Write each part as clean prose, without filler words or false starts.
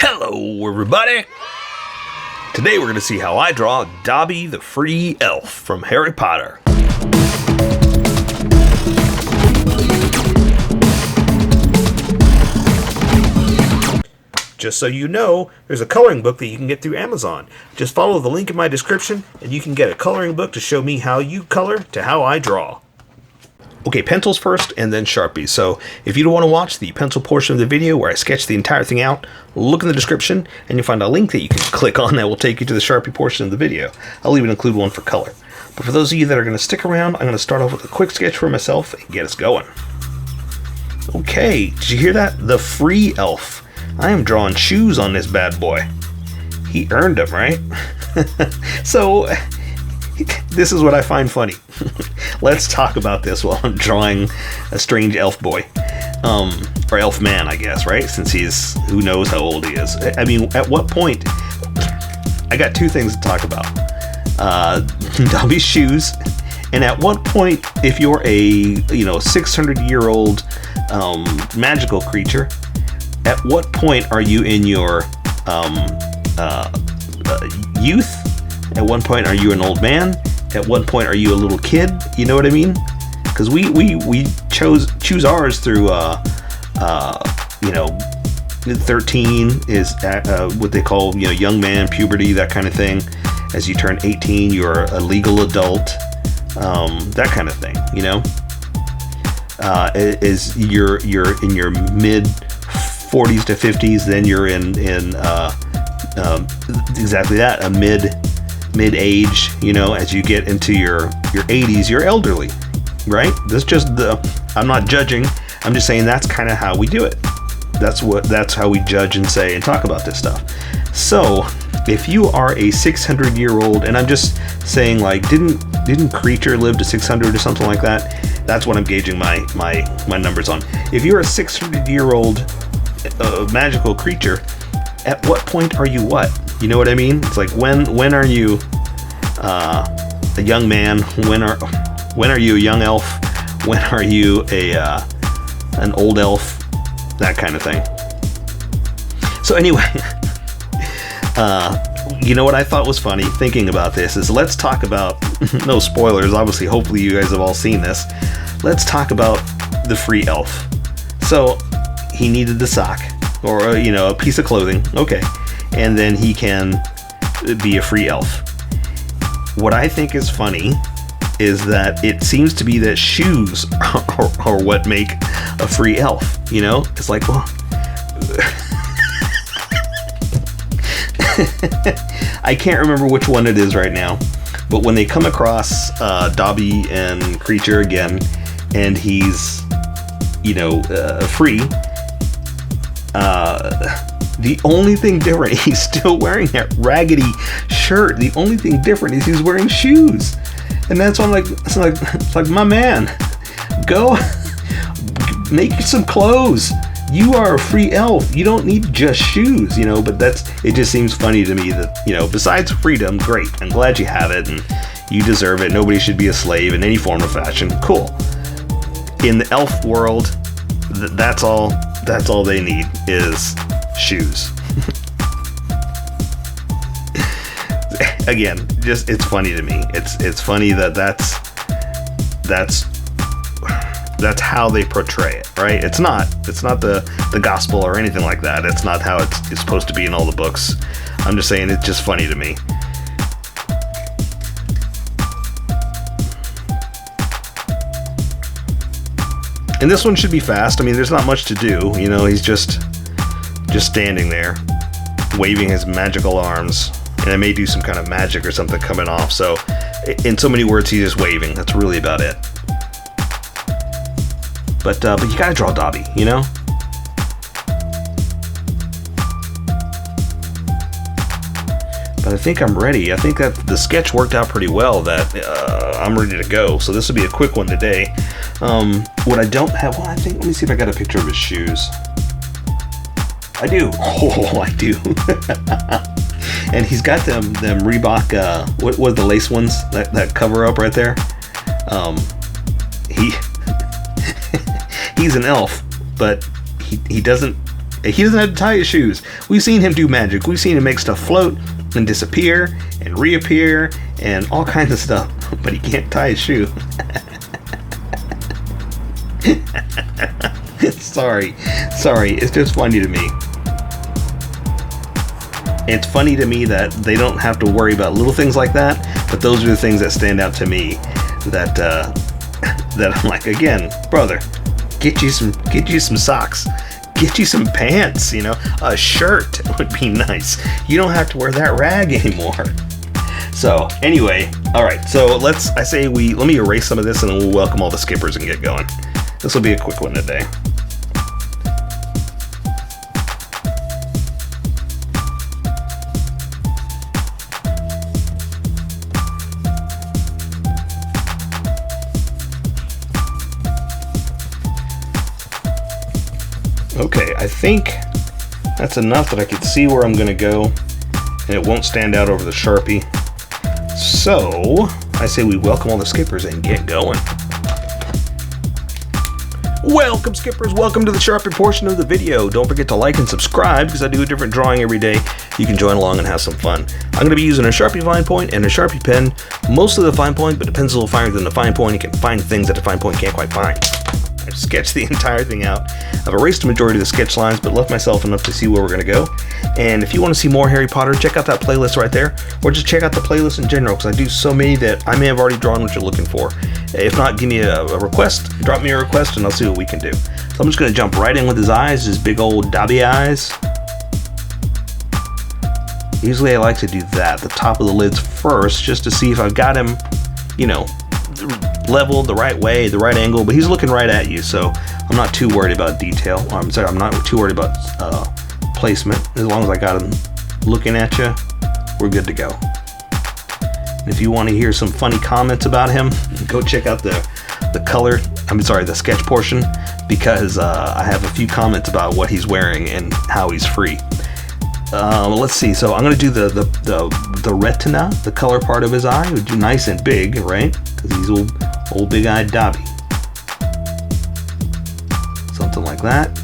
Hello, everybody! Today we're going to see how I draw Dobby the free elf from Harry Potter. Just so you know, there's a coloring book that you can get through Amazon. Just follow the link in my description and you can get a coloring book to show me how you color to how I draw. Okay, pencils first and then Sharpies. So if you don't want to watch the pencil portion of the video where I sketch the entire thing out, look in the description and you'll find a link that you can click on that will take you to the Sharpie portion of the video. I'll even include one for color. But for those of you that are going to stick around, I'm going to start off with a quick sketch for myself and get us going. Okay, did you hear that? The free elf. I am drawing shoes on this bad boy. He earned them, right? So this is what I find funny. Let's talk about this while I'm drawing a strange elf boy. Or elf man, I guess, right? Since he's, who knows how old he is. I mean, at what point, I got two things to talk about. Dobby's shoes, and at what point, if you're a, 600-year-old magical creature, at what point are you in your youth? At one point, are you an old man? At one point, are you a little kid? You know what I mean? Because we choose ours through 13 is what they call young man, puberty, that kind of thing. As you turn 18, you're a legal adult, that kind of thing. Is you're in your mid 40s to 50s, then you're in exactly that, a mid-age, as you get into your 80s, you're elderly, right? That's just I'm not judging, I'm just saying that's kind of how we do it. That's how we judge and say and talk about this stuff. So if you are a 600-year-old, and I'm just saying, like, didn't Creature live to 600 or something like that? That's what I'm gauging my numbers on. If you're a 600-year-old magical creature, at what point are you what? You know what I mean? It's like when are you a young man? When are you a young elf? When are you an old elf? That kind of thing. So anyway, what I thought was funny thinking about this is, let's talk about no spoilers. Obviously, hopefully you guys have all seen this. Let's talk about the free elf. So he needed the sock, or a piece of clothing. Okay. And then he can be a free elf. What I think is funny is that it seems to be that shoes are what make a free elf. It's like, well, I can't remember which one it is right now, but when they come across Dobby and Creature again, and he's free, the only thing different, he's still wearing that raggedy shirt. The only thing different is he's wearing shoes. And that's why I'm like, it's like, my man, go make some clothes. You are a free elf. You don't need just shoes, but it just seems funny to me that, besides freedom, great. I'm glad you have it and you deserve it. Nobody should be a slave in any form of fashion. Cool. In the elf world, that's all they need is shoes. Again, just, it's funny to me. It's funny that's how they portray it, right? It's not the gospel or anything like that. It's not how it's supposed to be in all the books. I'm just saying it's just funny to me. And this one should be fast. I mean, there's not much to do. He's just standing there, waving his magical arms. And I may do some kind of magic or something coming off. So, in so many words, he's just waving. That's really about it. But you gotta draw Dobby, But I think I'm ready. I think that the sketch worked out pretty well. That I'm ready to go. So this will be a quick one today. What I don't have, let me see if I got a picture of his shoes. I do. Oh, I do. And he's got them Reebok, what was the lace ones that cover up right there? He's an elf, but he doesn't He doesn't have to tie his shoes. We've seen him do magic. We've seen him make stuff float and disappear and reappear and all kinds of stuff, but he can't tie his shoe. Sorry, it's just funny to me. It's funny to me that they don't have to worry about little things like that, but those are the things that stand out to me that that I'm like, again, brother, get you some socks, get you some pants, you know, a shirt would be nice. You don't have to wear that rag anymore. So anyway, all right, so let me erase some of this and then we'll welcome all the skippers and get going. This will be a quick one today. Okay, I think that's enough that I can see where I'm going to go, and it won't stand out over the Sharpie. So, I say we welcome all the skippers and get going. Welcome, skippers. Welcome to the Sharpie portion of the video. Don't forget to like and subscribe because I do a different drawing every day. You can join along and have some fun. I'm going to be using a Sharpie fine point and a Sharpie pen. Mostly the fine point, but the pen's a little finer than the fine point. You can find things that the fine point can't quite find. I've sketched the entire thing out. I've erased the majority of the sketch lines, but left myself enough to see where we're going to go. And if you want to see more Harry Potter, check out that playlist right there, or just check out the playlist in general, because I do so many that I may have already drawn what you're looking for. If not, give me a request, drop me a request, and I'll see what we can do. So I'm just going to jump right in with his eyes, his big old Dobby eyes. Usually I like to do that, the top of the lids first, just to see if I've got him, you know, leveled the right way, the right angle, but he's looking right at you, so I'm not too worried about detail. I'm not too worried about placement. As long as I got him looking at you, we're good to go. And if you want to hear some funny comments about him, go check out the sketch portion, because I have a few comments about what he's wearing and how he's free. Let's see. So I'm going to do the retina, the color part of his eye. We do nice and big, right? Because he's old big-eyed Dobby. Something like that.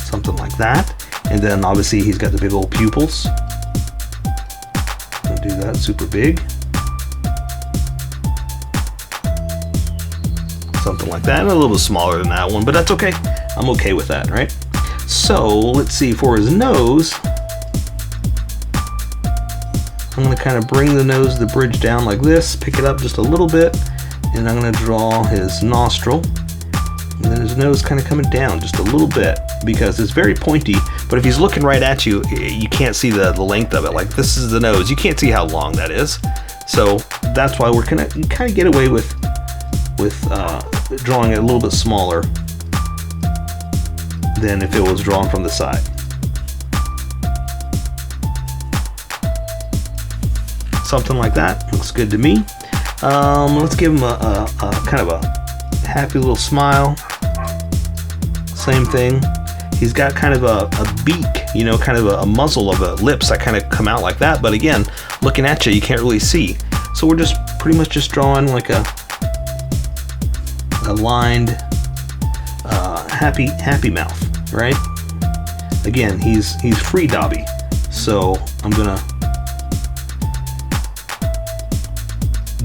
Something like that. And then obviously he's got the big old pupils. I'll do that super big. Something like that. And a little bit smaller than that one, but that's okay. I'm okay with that, right? So let's see, for his nose, I'm going to kind of bring the bridge down like this, pick it up just a little bit, and I'm going to draw his nostril. And then his nose kind of coming down just a little bit, because it's very pointy, but if he's looking right at you, you can't see the length of it. Like, this is the nose. You can't see how long that is. So that's why we're going to kind of get away with drawing it a little bit smaller than if it was drawn from the side. Something like that looks good to me. Let's give him a kind of a happy little smile. Same thing. He's got kind of a beak, you know, kind of a muzzle of a lips that kind of come out like that. But again, looking at you, you can't really see. So we're just pretty much just drawing like a lined happy mouth, right? Again, he's free Dobby, so I'm gonna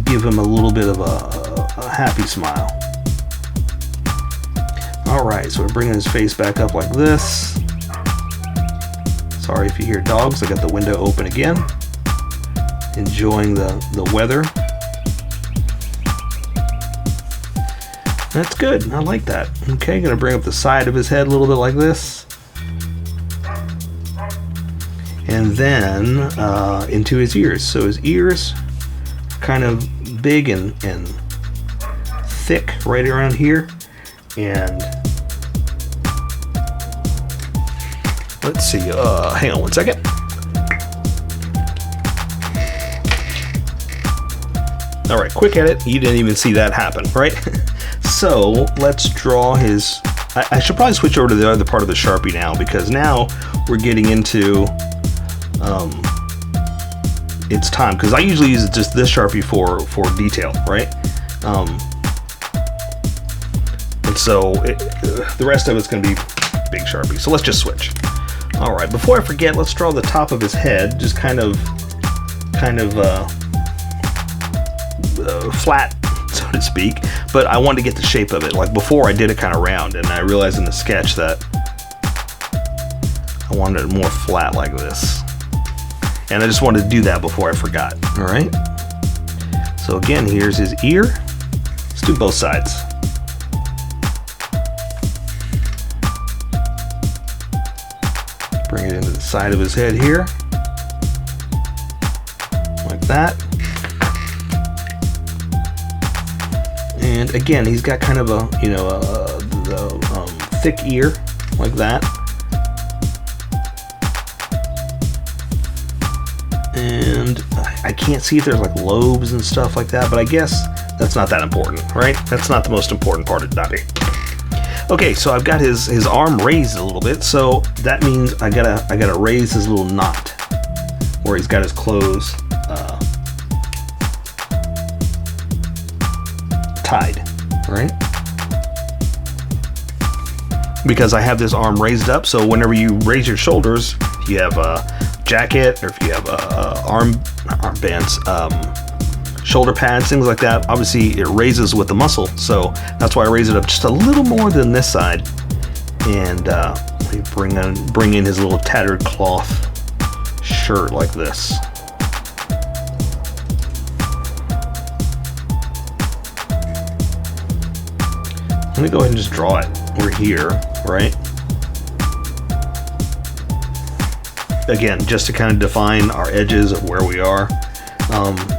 give him a little bit of a happy smile. All right, so we're bringing his face back up like this. Sorry if you hear dogs. I got the window open again, enjoying the weather. That's good. I like that. Okay, gonna bring up the side of his head a little bit like this. And then into his ears. So his ears are kind of big and thick right around here. And let's see, hang on one second. All right, quick edit. You didn't even see that happen, right? So let's draw his, I should probably switch over to the other part of the Sharpie now, because now we're getting into, it's time, because I usually use just this Sharpie for detail, right? And so the rest of it's going to be big Sharpie. So let's just switch. All right, before I forget, let's draw the top of his head, just kind of flat, so to speak. But I wanted to get the shape of it. Like before, I did it kind of round, and I realized in the sketch that I wanted it more flat like this. And I just wanted to do that before I forgot. All right. So again, here's his ear. Let's do both sides. Bring it into the side of his head here, like that. And again, he's got kind of a, thick ear, like that. And I can't see if there's like lobes and stuff like that, but I guess that's not that important, right? That's not the most important part of Dobby. Okay, so I've got his arm raised a little bit, so that means I gotta raise his little knot where he's got his clothes tied, right? Because I have this arm raised up, so whenever you raise your shoulders, if you have a jacket or if you have armbands, shoulder pads, things like that, obviously it raises with the muscle, so that's why I raise it up just a little more than this side. And we bring in his little tattered cloth shirt like this. Let me go ahead and just draw it. We're here, right? Again, just to kind of define our edges of where we are.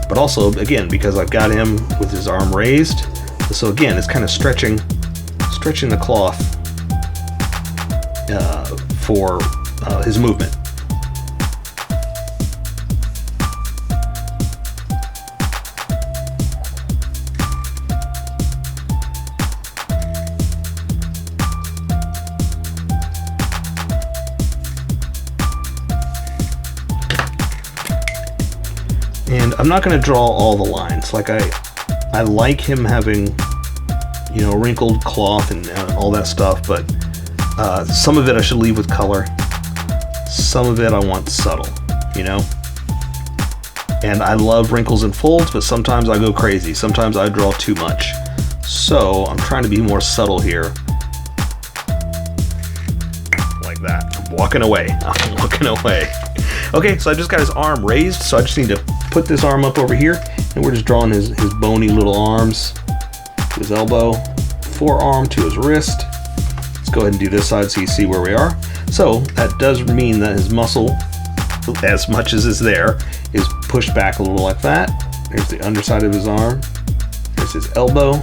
But also, again, because I've got him with his arm raised, so again, it's kind of stretching the cloth for his movement. And I'm not going to draw all the lines. Like I like him having, wrinkled cloth and all that stuff, but some of it I should leave with color. Some of it I want subtle, And I love wrinkles and folds, but sometimes I go crazy. Sometimes I draw too much. So I'm trying to be more subtle here. Like that. I'm walking away. Okay, so I just got his arm raised, so I just need to put this arm up over here, and we're just drawing his bony little arms to his elbow, forearm to his wrist. Let's go ahead and do this side so you see where we are. So that does mean that his muscle, as much as is there, is pushed back a little like that. There's the underside of his arm. There's his elbow.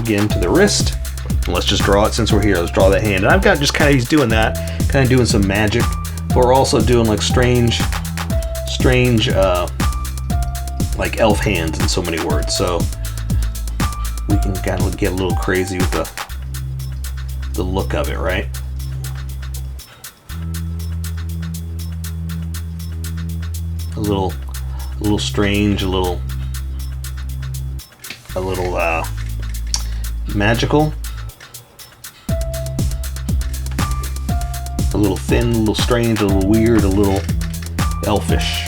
Again to the wrist. And let's just draw it since we're here. Let's draw that hand. And I've got just kind of, he's doing that, kind of doing some magic. But we're also doing like strange like elf hands in so many words, so we can kind of get a little crazy with the look of it, right? A little strange, a little magical, a little thin, a little strange, a little weird, a little elfish.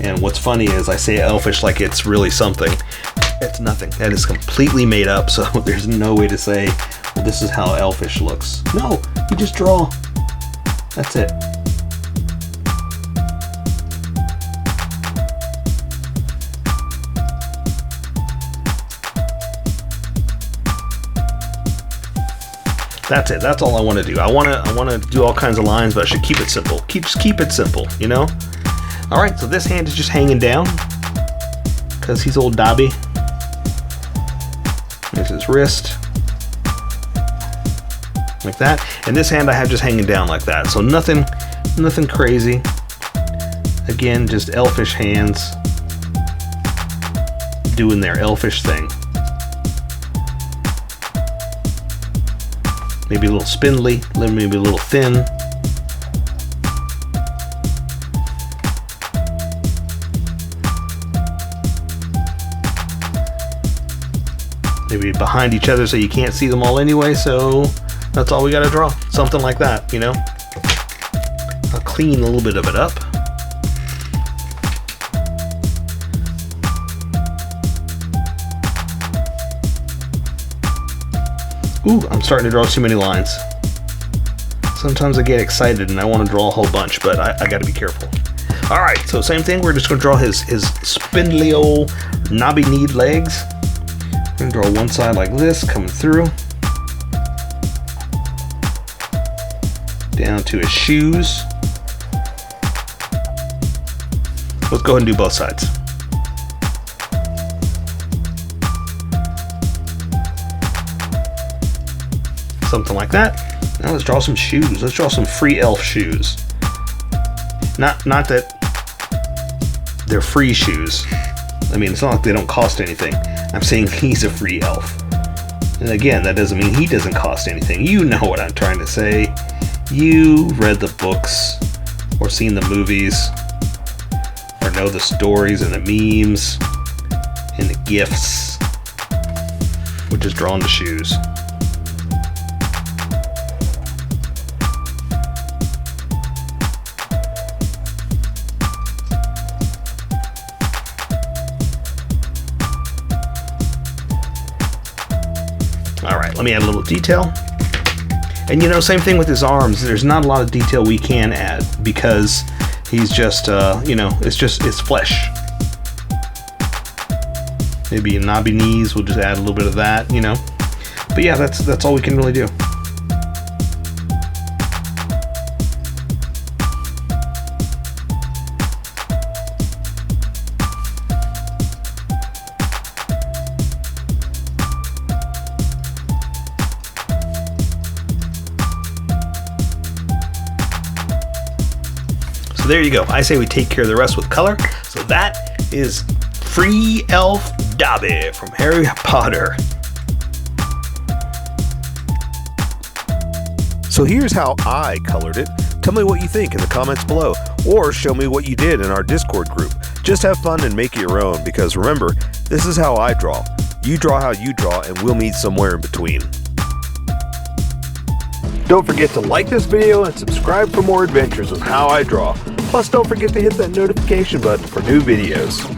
And what's funny is I say elfish like it's really something. It's nothing. That is completely made up, so there's no way to say, well, this is how elfish looks. No, you just draw. That's it. That's it. That's all I want to do. I want to do all kinds of lines, but I should keep it simple. Just keep it simple, All right, so this hand is just hanging down because he's old Dobby. There's his wrist, like that. And this hand I have just hanging down like that. So nothing crazy. Again, just elfish hands doing their elfish thing. Maybe a little spindly, maybe a little thin. maybe behind each other so you can't see them all anyway, so that's all we gotta draw. Something like that, you know? I'll clean a little bit of it up. Ooh, I'm starting to draw too many lines. Sometimes I get excited and I want to draw a whole bunch, but I gotta be careful. Alright, so same thing, we're just gonna draw his spindly old knobby-kneed legs. I'm gonna draw one side like this, coming through. Down to his shoes. Let's go ahead and do both sides. Something like that. Now let's draw some shoes. Let's draw some free elf shoes. Not that they're free shoes. I mean, it's not like they don't cost anything. I'm saying he's a free elf. And again, that doesn't mean he doesn't cost anything. You know what I'm trying to say. You read the books or seen the movies or know the stories and the memes and the gifts. We're just drawing the shoes. Alright, let me add a little detail. And you know, same thing with his arms. There's not a lot of detail we can add because he's just, you know, it's flesh. Maybe knobby knees, we'll just add a little bit of that, you know. But yeah, that's all we can really do. So there you go. I say we take care of the rest with color. So that is Free Elf Dobby from Harry Potter. So here's how I colored it. Tell me what you think in the comments below, or show me what you did in our Discord group. Just have fun and make it your own, because remember, this is how I draw. You draw how you draw, and we'll meet somewhere in between. Don't forget to like this video and subscribe for more adventures with How I Draw. Plus, don't forget to hit that notification button for new videos.